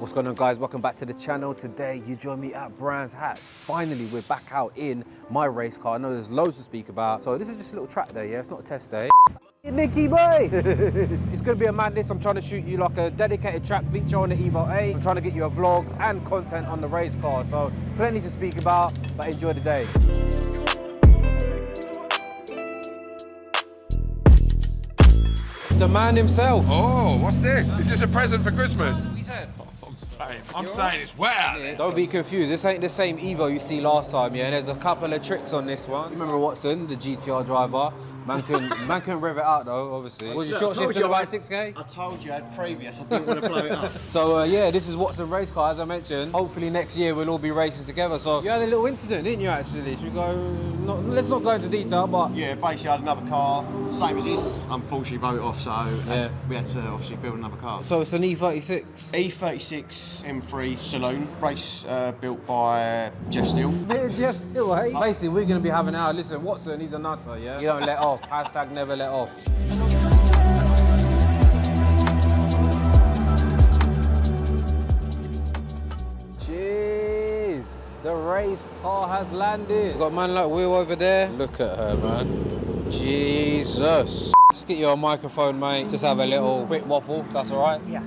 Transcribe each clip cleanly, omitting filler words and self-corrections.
What's going on, guys? Welcome back to the channel. Today you join me at Brands Hatch. Finally, we're back out in my race car. I know there's loads to speak about, so this is just a little track day, yeah? It's not a test day. Nicky boy! It's gonna be a madness. I'm trying to shoot you like a dedicated track feature on the Evo 8. I'm trying to get you a vlog and content on the race car, so plenty to speak about, but enjoy the day. The man himself. Oh, what's this? Is this a present for Christmas? What you said? I'm saying it's wet out there. Don't be confused, this ain't the same Evo you see last time, yeah? There's a couple of tricks on this one. Remember Watson, the GTR driver? Man can rev it out though, obviously. Was your short shift in about 6K? I told you I had previous, I didn't want to blow it up. So yeah, this is Watson race car, as I mentioned. Hopefully next year we'll all be racing together. So you had a little incident, didn't you actually? Should we go, let's not go into detail, but... Yeah, basically I had another car, same as this. Unfortunately wrote it off, so we had to obviously build another car. So it's an E36? E36 M3 Saloon, race built by Jeff Steele. Bit of Jeff Steele, eh? Basically, we're going to be having our, listen, Watson, he's a nutter, yeah? You don't let off, hashtag never let off. Jeez, the race car has landed. We've got man like Will over there. Look at her, man. Jesus. Let's get you on microphone, mate. Just have a little quick waffle, if that's all right? Yeah.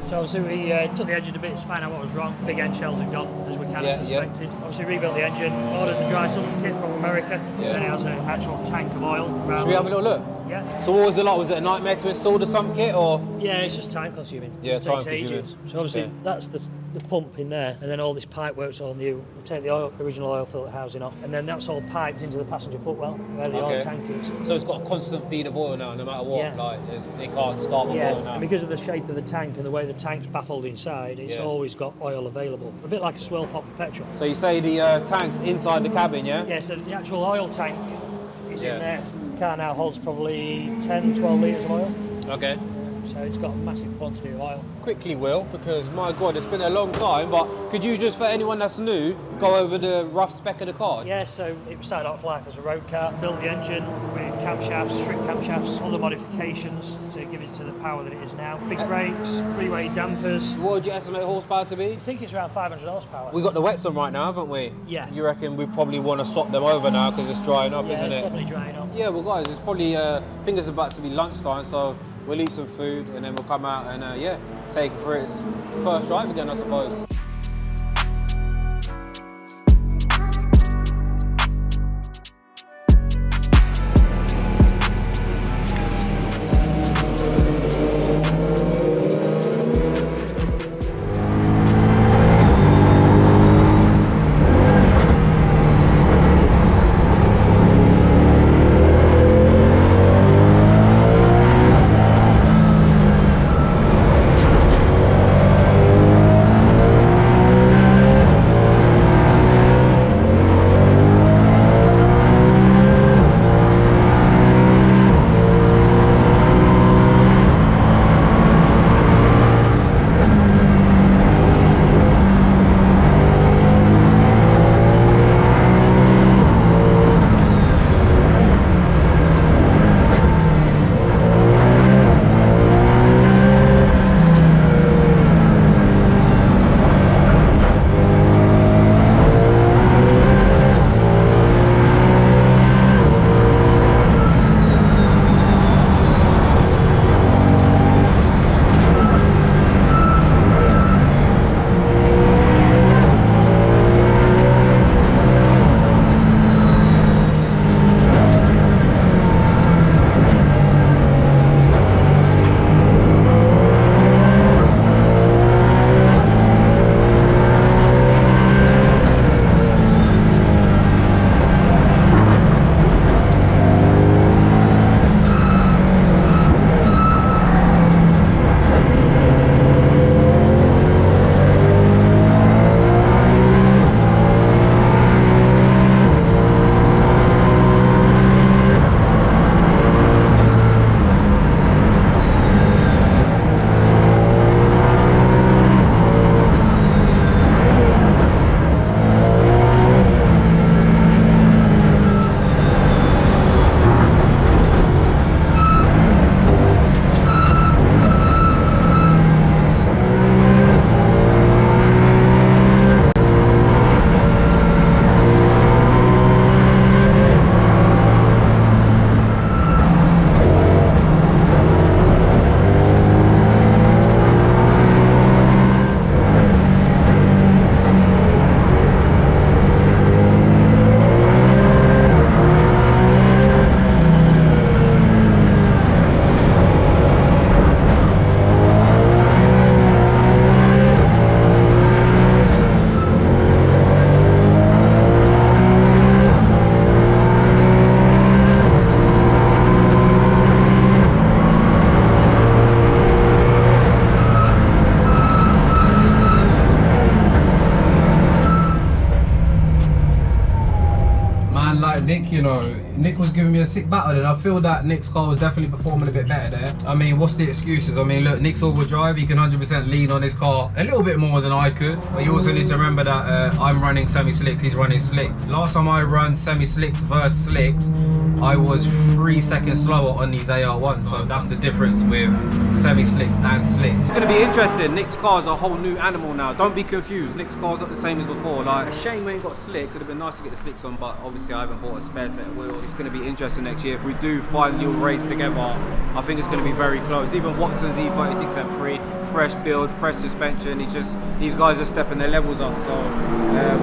So obviously we took the engine to bits to find out what was wrong. Big end shells had gone, as we kind of suspected. Obviously rebuilt the engine, ordered the dry sump kit from America, and it has an actual tank of oil. Should we have a little look? Yeah. So what was it like? Was it a nightmare to install the sump kit, or? Yeah, it's just time consuming. Yeah, it takes time consuming. ages. So obviously that's the pump in there, and then all this pipe work's all new. We take the original oil filter housing off, and then that's all piped into the passenger footwell where the oil tank is. So it's got a constant feed of oil now, no matter what. Yeah. Like it can't start with oil now. And because of the shape of the tank and the way the tank's baffled inside, it's always got oil available. A bit like a swirl pot for petrol. So you say the tank's inside the cabin, yeah? Yeah, so the actual oil tank is in there. The car now holds probably 10, 12 litres of oil. Okay. So it's got a massive quantity of oil. Quickly, Will, because my God, it's been a long time, but could you just, for anyone that's new, go over the rough spec of the car? Yeah, so it started off life as a road car, built the engine with camshafts, strict camshafts, other modifications to give it to the power that it is now. Big brakes, three-way dampers. What would you estimate horsepower to be? I think it's around 500 horsepower. We got the wets on right now, haven't we? Yeah. You reckon we probably want to swap them over now because it's drying up, isn't it? Yeah, it's definitely drying up. Yeah, well guys, it's probably, I think it's about to be lunchtime, so we'll eat some food and then we'll come out and take it for its first drive again, I suppose. like Nick, you know, Nick was giving me a sick battle, and I feel that Nick's car was definitely performing a bit better there. I mean, what's the excuses? I mean, look, Nick's all-wheel drive, he can 100% lean on his car a little bit more than I could. But you also need to remember that I'm running semi-slicks, he's running slicks. Last time I run semi-slicks versus slicks, I was 3 seconds slower on these AR1s, so that's the difference with semi-slicks and slicks. It's going to be interesting. Nick's car is a whole new animal now. Don't be confused. Nick's car's not the same as before. Like, a shame we ain't got slicks. Would have been nice to get the slicks on, but obviously I haven't bought a spare set of wheels. It's going to be interesting next year. If we do finally all race together, I think it's going to be very close. Even Watson's E36 M3, fresh build, fresh suspension. It's just, these guys are stepping their levels up, so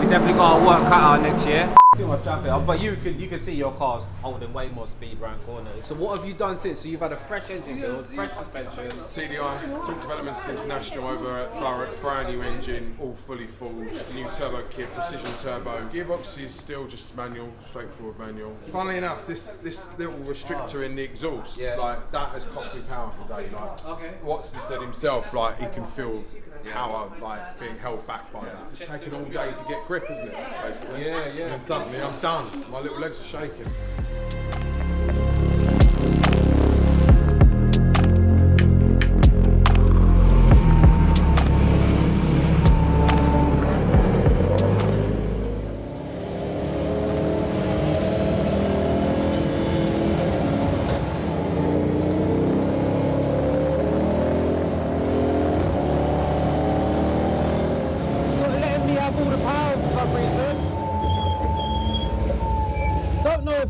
we definitely got our work cut out next year. Too much traffic, but you can see your car's holding way more speed around corners. So what have you done since? So you've had a fresh engine build, fresh suspension. TDI, Talk Developments International over at Flatout, brand new engine, all fully full, new turbo kit, precision turbo. Gearbox is still just manual, straightforward manual. Funnily enough, this little restrictor in the exhaust, like that has cost me power today. Like Watson said himself, like he can feel power like being held back by that. It's taken all day to get grip, isn't it? Basically. Yeah. And suddenly I'm done. My little legs are shaking.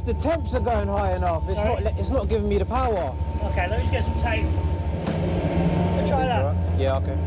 The temps are going high enough. It's not giving me the power. Okay, let me just get some tape. We'll try that. Right. Yeah, okay.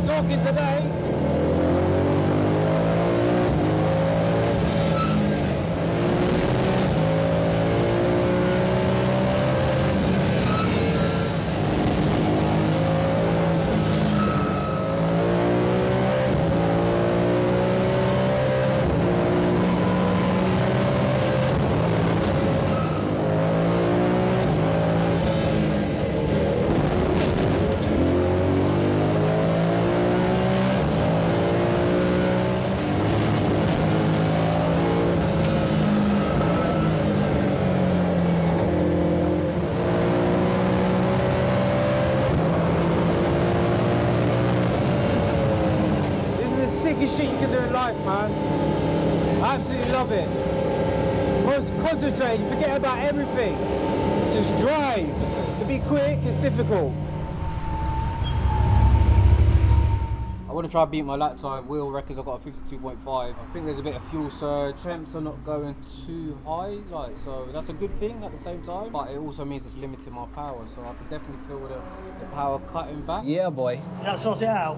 Talking today. Sickest shit you can do in life, man. I absolutely love it. Most concentrated, you forget about everything. Just drive. To be quick, it's difficult. I want to try to beat my lap time. Wheel records, I've got a 52.5. I think there's a bit of fuel surge. Temps are not going too high, like, so that's a good thing at the same time. But it also means it's limiting my power, so I can definitely feel the power cutting back. Yeah, boy. Did that sort it out?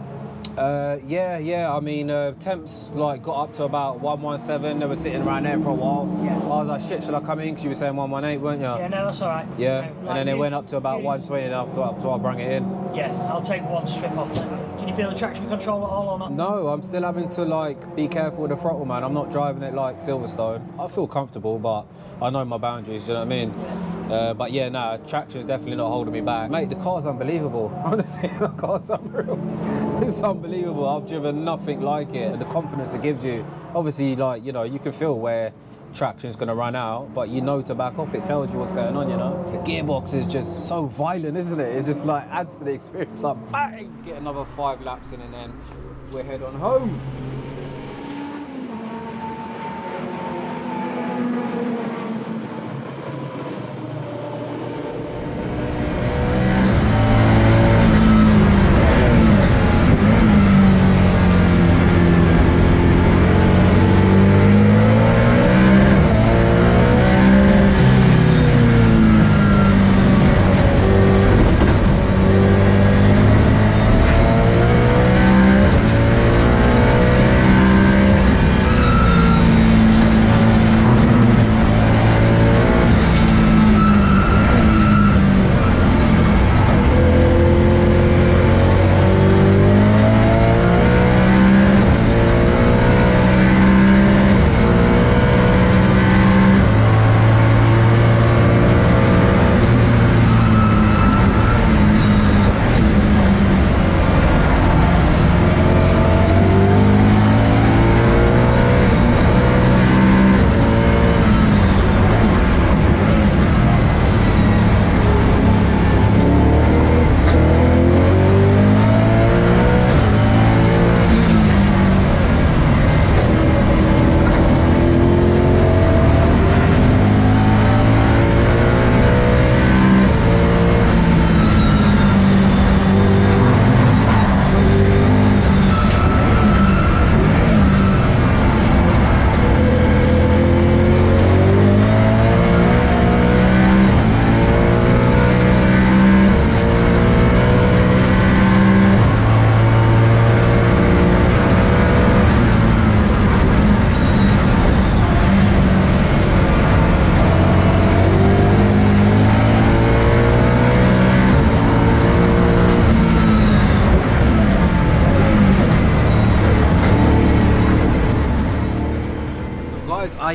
Yeah. I mean, temps like got up to about 117. They were sitting around there for a while. Yeah. I was like, shit, should I come in? Because you were saying 118, weren't you? Yeah, no, that's all right. Yeah. Like And then it went up to about 120, and I thought, so I bring it in. Yeah, I'll take one strip off. Can you feel the traction control at all or not? No, I'm still having to like be careful with the throttle, man. I'm not driving it like Silverstone. I feel comfortable, but I know my boundaries. Do you know what I mean? But yeah, nah, traction's definitely not holding me back. Mate, the car's unbelievable. Honestly, the car's unreal. It's unbelievable. I've driven nothing like it. The confidence it gives you. Obviously, like, you know, you can feel where traction's going to run out, but you know to back off. It tells you what's going on, you know. The gearbox is just so violent, isn't it? It's just like adds to the experience. Like, bang! Get another 5 laps in, and then we're head on home.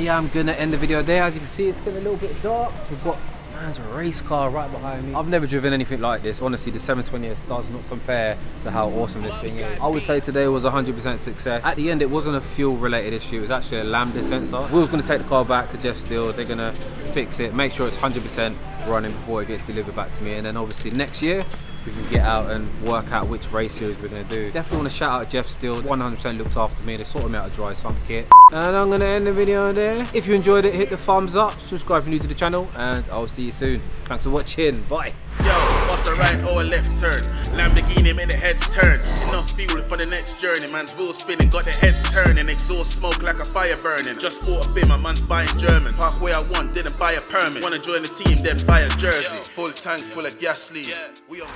am gonna end the video there. As you can see, it's getting a little bit dark. We've got man's race car right behind me. I've never driven anything like this. Honestly, the 720S does not compare to how awesome this thing is. I would say today was 100% success. At the end, it wasn't a fuel related issue. It was actually a lambda sensor. Will's gonna take the car back to Jeff Steele. They're gonna fix it, make sure it's 100% running before it gets delivered back to me. And then obviously next year, we can get out and work out which race series we're going to do. Definitely want to shout out Jeff Steele, 100% looked after me. They sorted me out a dry sump kit. And I'm going to end the video there. If you enjoyed it, hit the thumbs up, subscribe if you're new to the channel, and I'll see you soon. Thanks for watching. Bye. Yo, what's a right or a left turn? Lamborghini made the heads turn. Enough fuel for the next journey. Man's wheels spinning, got the heads turning. Exhaust smoke like a fire burning. Just bought a bimmer, man's buying German. Park where I want, didn't buy a permit. Wanna join the team, then buy a jersey. Full tank full of gas lead. We on